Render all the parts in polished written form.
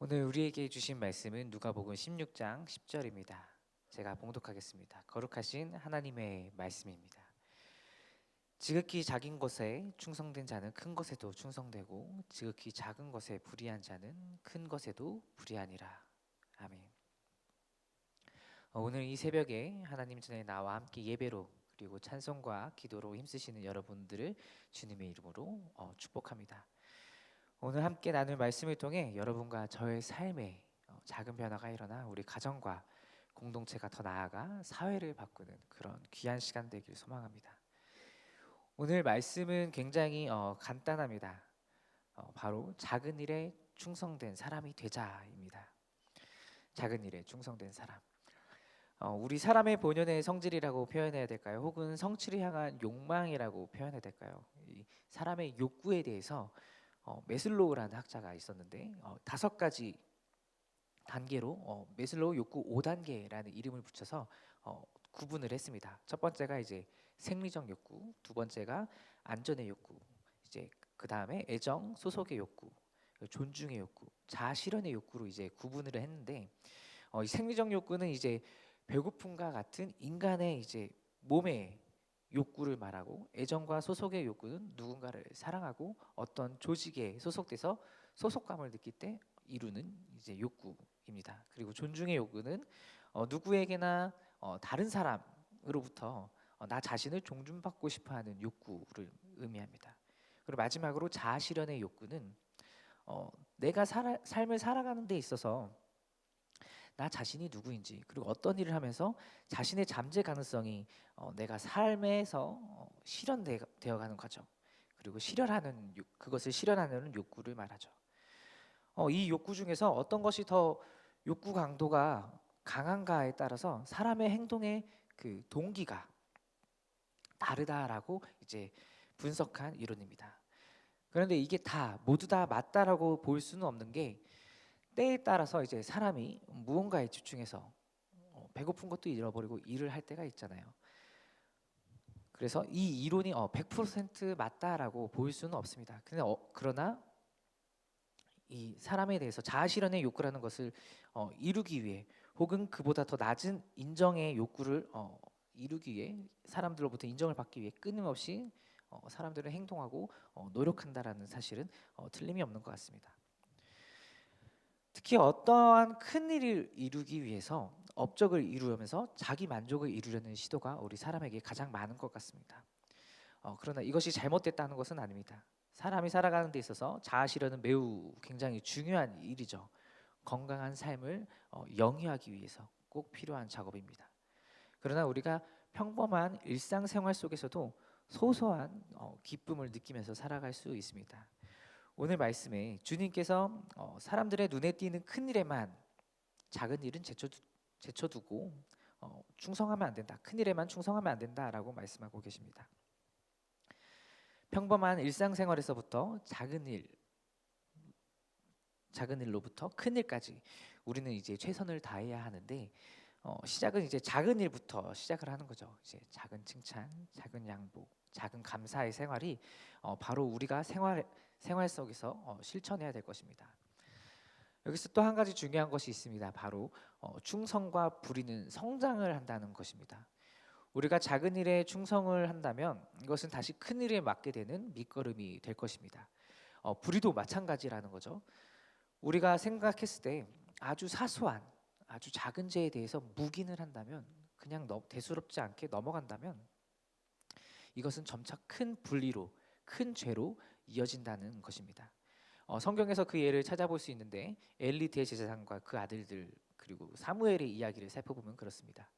오늘 우리에게 주신 말씀은 누가복음 16장 10절입니다. 제가 봉독하겠습니다. 거룩하신 하나님의 말씀입니다. 지극히 작은 것에 충성된 자는 큰 것에도 충성되고 지극히 작은 것에 불의한 자는 큰 것에도 불의하니라. 아멘. 오늘 이 새벽에 하나님 전에 나와 함께 예배로 그리고 찬송과 기도로 힘쓰시는 여러분들을 주님의 이름으로 축복합니다. 오늘 함께 나눌 말씀을 통해 여러분과 저의 삶에 작은 변화가 일어나 우리 가정과 공동체가 더 나아가 사회를 바꾸는 그런 귀한 시간 되길 소망합니다. 오늘 말씀은 굉장히 간단합니다. 바로 작은 일에 충성된 사람이 되자입니다. 작은 일에 충성된 사람. 우리 사람의 본연의 성질이라고 표현해야 될까요? 혹은 성취를 향한 욕망이라고 표현해야 될까요? 이 사람의 욕구에 대해서 메슬로우라는 학자가 있었는데 5가지 단계로 메슬로우 욕구 5단계라는 이름을 붙여서 구분을 했습니다. 첫 번째가 이제 생리적 욕구, 두 번째가 안전의 욕구, 이제 그 다음에 애정, 소속의 욕구, 존중의 욕구, 자아 실현의 욕구로 이제 구분을 했는데 이 생리적 욕구는 이제 배고픔과 같은 인간의 이제 몸의 욕구를 말하고 애정과 소속의 욕구는 누군가를 사랑하고 어떤 조직에 소속돼서 소속감을 느낄 때 이루는 이제 욕구입니다. 그리고 존중의 욕구는 누구에게나 다른 사람으로부터 나 자신을 존중받고 싶어하는 욕구를 의미합니다. 그리고 마지막으로 자아 실현의 욕구는 내가 삶을 살아가는 데 있어서 나 자신이 누구인지 그리고 어떤 일을 하면서 자신의 잠재 가능성이 내가 삶에서 실현되어가는 과정 그리고 그것을 실현하는 욕구를 말하죠. 이 욕구 중에서 어떤 것이 더 욕구 강도가 강한가에 따라서 사람의 행동의 그 동기가 다르다라고 이제 분석한 이론입니다. 그런데 이게 모두 다 맞다라고 볼 수는 없는 게 때에 따라서 이제 사람이 무언가에 집중해서 배고픈 것도 잃어버리고 일을 할 때가 있잖아요. 그래서 이 이론이 100% 맞다라고 볼 수는 없습니다. 그러나 이 사람에 대해서 자아 실현의 욕구라는 것을 이루기 위해 혹은 그보다 더 낮은 인정의 욕구를 이루기 위해 사람들로부터 인정을 받기 위해 끊임없이 사람들은 행동하고 노력한다라는 사실은 틀림이 없는 것 같습니다. 특히 어떠한 큰 일을 이루기 위해서 업적을 이루면서 자기 만족을 이루려는 시도가 우리 사람에게 가장 많은 것 같습니다. 그러나 이것이 잘못됐다는 것은 아닙니다. 사람이 살아가는 데 있어서 자아 실현은 매우 굉장히 중요한 일이죠. 건강한 삶을 영위하기 위해서 꼭 필요한 작업입니다. 그러나 우리가 평범한 일상생활 속에서도 소소한 기쁨을 느끼면서 살아갈 수 있습니다. 오늘 말씀에 주님께서 사람들의 눈에 띄는 큰 일에만 작은 일은 제쳐두고 충성하면 안 된다. 큰 일에만 충성하면 안 된다라고 말씀하고 계십니다. 평범한 일상생활에서부터 작은 일로부터 큰 일까지 우리는 이제 최선을 다해야 하는데 시작은 이제 작은 일부터 시작을 하는 거죠. 이제 작은 칭찬, 작은 양보, 작은 감사의 생활이 바로 우리가 생활 속에서 실천해야 될 것입니다. 여기서 또 한 가지 중요한 것이 있습니다. 바로 충성과 불의는 성장을 한다는 것입니다. 우리가 작은 일에 충성을 한다면 이것은 다시 큰 일에 맡게 되는 밑거름이 될 것입니다. 불의도 마찬가지라는 거죠. 우리가 생각했을 때 아주 사소한 아주 작은 죄에 대해서 묵인을 한다면 그냥 대수롭지 않게 넘어간다면 이것은 점차 큰 불의로 큰 죄로 이어진다는 것입니다. 성경에서 그 예를 찾아볼 수 있는데 엘리 대제사장과 그 아들들 그리고 사무엘의 이야기를 살펴보면 그렇습니다.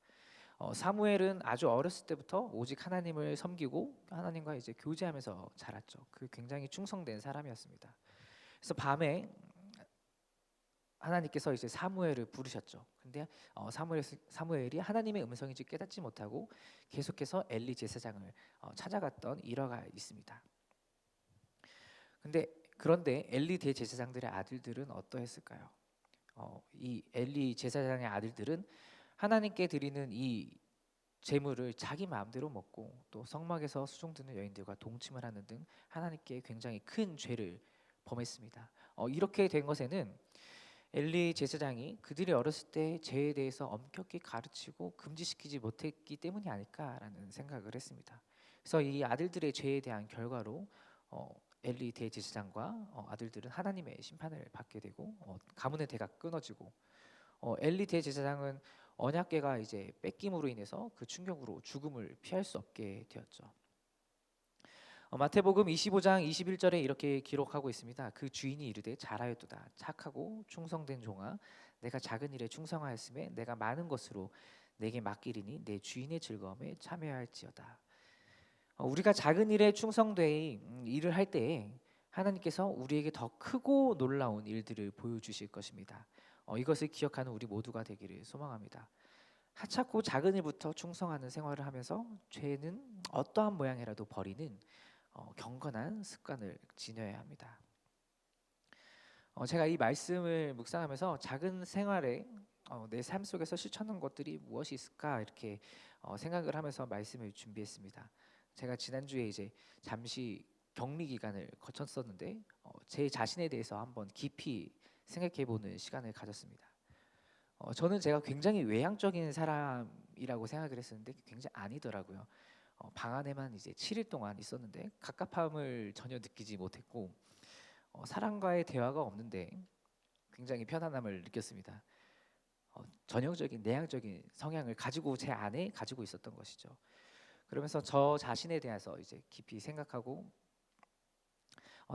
사무엘은 아주 어렸을 때부터 오직 하나님을 섬기고 하나님과 이제 교제하면서 자랐죠. 그 굉장히 충성된 사람이었습니다. 그래서 밤에 하나님께서 이제 사무엘을 부르셨죠. 근데 사무엘이 하나님의 음성인지 깨닫지 못하고 계속해서 엘리 제사장을 찾아갔던 일화가 있습니다. 그런데 엘리 대제사장들의 아들들은 어떠했을까요? 이 엘리 제사장의 아들들은 하나님께 드리는 이 제물을 자기 마음대로 먹고 또 성막에서 수종드는 여인들과 동침을 하는 등 하나님께 굉장히 큰 죄를 범했습니다. 이렇게 된 것에는 엘리 제사장이 그들이 어렸을 때 죄에 대해서 엄격히 가르치고 금지시키지 못했기 때문이 아닐까라는 생각을 했습니다. 그래서 이 아들들의 죄에 대한 결과로 엘리 대제사장과 아들들은 하나님의 심판을 받게 되고 가문의 대가 끊어지고 엘리 대제사장은 언약궤가 이제 뺏김으로 인해서 그 충격으로 죽음을 피할 수 없게 되었죠. 마태복음 25장 21절에 이렇게 기록하고 있습니다. 그 주인이 이르되 잘하였도다 착하고 충성된 종아 내가 작은 일에 충성하였음에 내가 많은 것으로 내게 맡기리니 내 주인의 즐거움에 참여할지어다. 우리가 작은 일에 충성되이 일을 할 때에 하나님께서 우리에게 더 크고 놀라운 일들을 보여주실 것입니다. 이것을 기억하는 우리 모두가 되기를 소망합니다. 하찮고 작은 일부터 충성하는 생활을 하면서 죄는 어떠한 모양이라도 버리는 경건한 습관을 지녀야 합니다. 제가 이 말씀을 묵상하면서 작은 생활에 내 삶 속에서 실천하는 것들이 무엇이 있을까 이렇게 생각을 하면서 말씀을 준비했습니다. 제가 지난주에 이제 잠시 격리 기간을 거쳤었는데 제 자신에 대해서 한번 깊이 생각해보는 시간을 가졌습니다. 저는 제가 굉장히 외향적인 사람이라고 생각을 했었는데 굉장히 아니더라고요. 방 안에만 이제 7일 동안 있었는데 갑갑함을 전혀 느끼지 못했고 사람과의 대화가 없는데 굉장히 편안함을 느꼈습니다. 전형적인 내향적인 성향을 가지고 제 안에 가지고 있었던 것이죠. 그러면서 저 자신에 대해서 이제 깊이 생각하고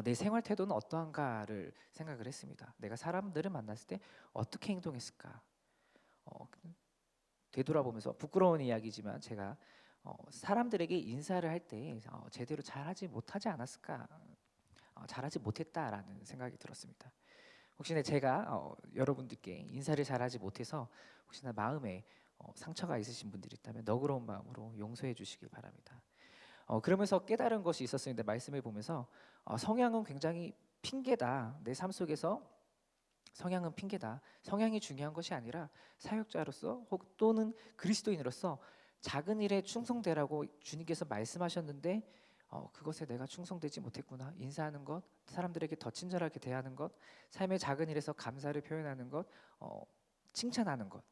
내 생활 태도는 어떠한가를 생각을 했습니다. 내가 사람들을 만났을 때 어떻게 행동했을까? 되돌아보면서 부끄러운 이야기지만 제가 사람들에게 인사를 할 때 제대로 잘하지 못하지 않았을까? 잘하지 못했다라는 생각이 들었습니다. 혹시나 제가 여러분들께 인사를 잘하지 못해서 혹시나 마음에 상처가 있으신 분들이 있다면 너그러운 마음으로 용서해 주시기 바랍니다. 그러면서 깨달은 것이 있었는데 말씀을 보면서 성향은 굉장히 핑계다. 내 삶 속에서 성향은 핑계다. 성향이 중요한 것이 아니라 사역자로서 혹 또는 그리스도인으로서 작은 일에 충성되라고 주님께서 말씀하셨는데 그것에 내가 충성되지 못했구나. 인사하는 것, 사람들에게 더 친절하게 대하는 것, 삶의 작은 일에서 감사를 표현하는 것, 칭찬하는 것,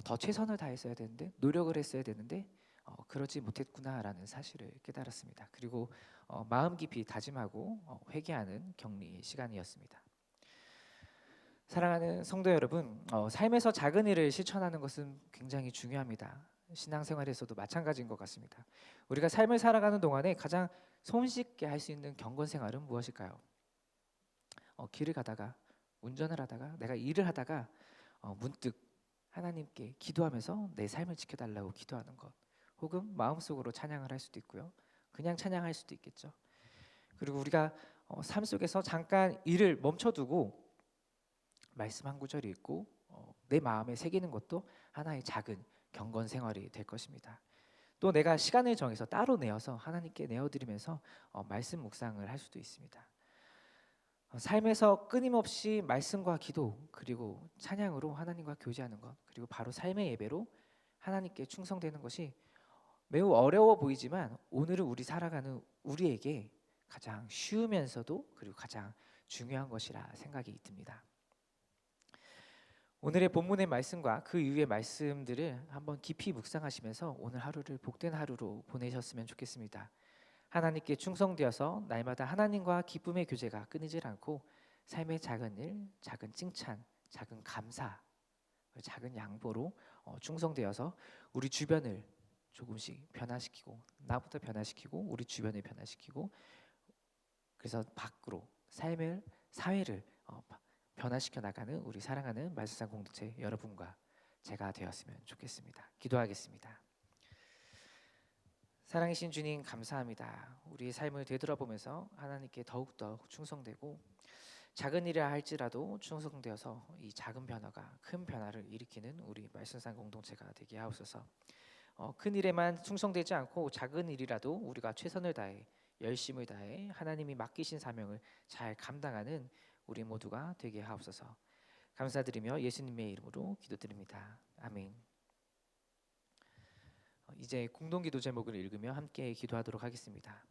더 최선을 다했어야 되는데 노력을 했어야 되는데 그러지 못했구나라는 사실을 깨달았습니다. 그리고 마음 깊이 다짐하고 회개하는 격리 시간이었습니다. 사랑하는 성도 여러분, 삶에서 작은 일을 실천하는 것은 굉장히 중요합니다. 신앙생활에서도 마찬가지인 것 같습니다. 우리가 삶을 살아가는 동안에 가장 손쉽게 할 수 있는 경건 생활은 무엇일까요? 길을 가다가, 운전을 하다가, 내가 일을 하다가 문득 하나님께 기도하면서 내 삶을 지켜달라고 기도하는 것, 혹은 마음속으로 찬양을 할 수도 있고요, 그냥 찬양할 수도 있겠죠. 그리고 우리가 삶 속에서 잠깐 일을 멈춰두고 말씀 한 구절이 있고 내 마음에 새기는 것도 하나의 작은 경건 생활이 될 것입니다. 또 내가 시간을 정해서 따로 내어서 하나님께 내어드리면서 말씀 묵상을 할 수도 있습니다. 삶에서 끊임없이 말씀과 기도 그리고 찬양으로 하나님과 교제하는 것, 그리고 바로 삶의 예배로 하나님께 충성되는 것이 매우 어려워 보이지만 오늘은 우리 살아가는 우리에게 가장 쉬우면서도 그리고 가장 중요한 것이라 생각이 듭니다. 오늘의 본문의 말씀과 그 이후의 말씀들을 한번 깊이 묵상하시면서 오늘 하루를 복된 하루로 보내셨으면 좋겠습니다. 하나님께 충성되어서 날마다 하나님과 기쁨의 교제가 끊이질 않고 삶의 작은 일, 작은 칭찬, 작은 감사, 작은 양보로 충성되어서 우리 주변을 조금씩 변화시키고 나부터 변화시키고 우리 주변을 변화시키고 그래서 밖으로 삶을 사회를 변화시켜 나가는 우리 사랑하는 말씀상 공동체 여러분과 제가 되었으면 좋겠습니다. 기도하겠습니다. 사랑이신 주님 감사합니다. 우리의 삶을 되돌아보면서 하나님께 더욱더 충성되고 작은 일이라 할지라도 충성되어서 이 작은 변화가 큰 변화를 일으키는 우리 말씀상 공동체가 되게 하옵소서. 큰 일에만 충성되지 않고 작은 일이라도 우리가 최선을 다해 열심을 다해 하나님이 맡기신 사명을 잘 감당하는 우리 모두가 되게 하옵소서. 감사드리며 예수님의 이름으로 기도드립니다. 아멘. 이제 공동기도 제목을 읽으며 함께 기도하도록 하겠습니다.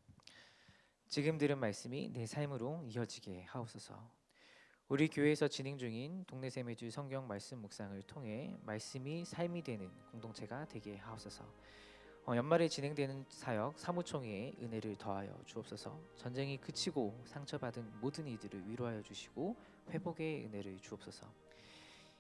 지금 들은 말씀이 내 삶으로 이어지게 하옵소서. 우리 교회에서 진행 중인 동네 매주 성경 말씀 묵상을 통해 말씀이 삶이 되는 공동체가 되게 하옵소서. 연말에 진행되는 사역 사무총회에 은혜를 더하여 주옵소서. 전쟁이 그치고 상처받은 모든 이들을 위로하여 주시고 회복의 은혜를 주옵소서.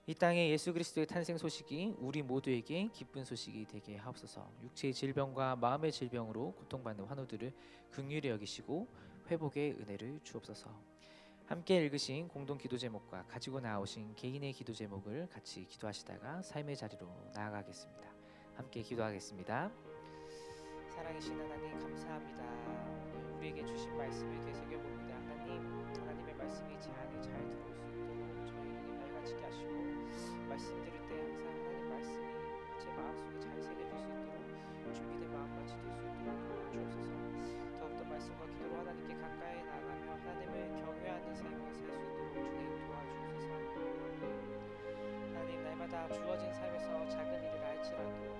이 땅에 예수 그리스도의 탄생 소식이 우리 모두에게 기쁜 소식이 되게 하옵소서. 육체의 질병과 마음의 질병으로 고통받는 환우들을 긍휼히 여기시고 회복의 은혜를 주옵소서. 함께 읽으신 공동 기도 제목과 가지고 나오신 개인의 기도 제목을 같이 기도하시다가 삶의 자리로 나아가겠습니다. 함께 기도하겠습니다. 사랑이신 하나님 감사합니다. 오늘 우리에게 주신 말씀을 되새겨봅니다. 하나님의 말씀이 제 안에 잘 들어올 수 있도록 저희 눈이 밝아지게 하시고 말씀 들을 때 항상 하나님 말씀이 제 마음속에 잘 새겨질 수 있도록 준비된 마음같이 될 수 있도록 도와주옵소서. 더욱더 말씀과 기도로 하나님께 가까이 나가며 하나님을 경외하는 삶을 살 수 있도록 주님 도와주옵소서. 하나님, 날마다 주어진 삶에서 작은 일을 알지라도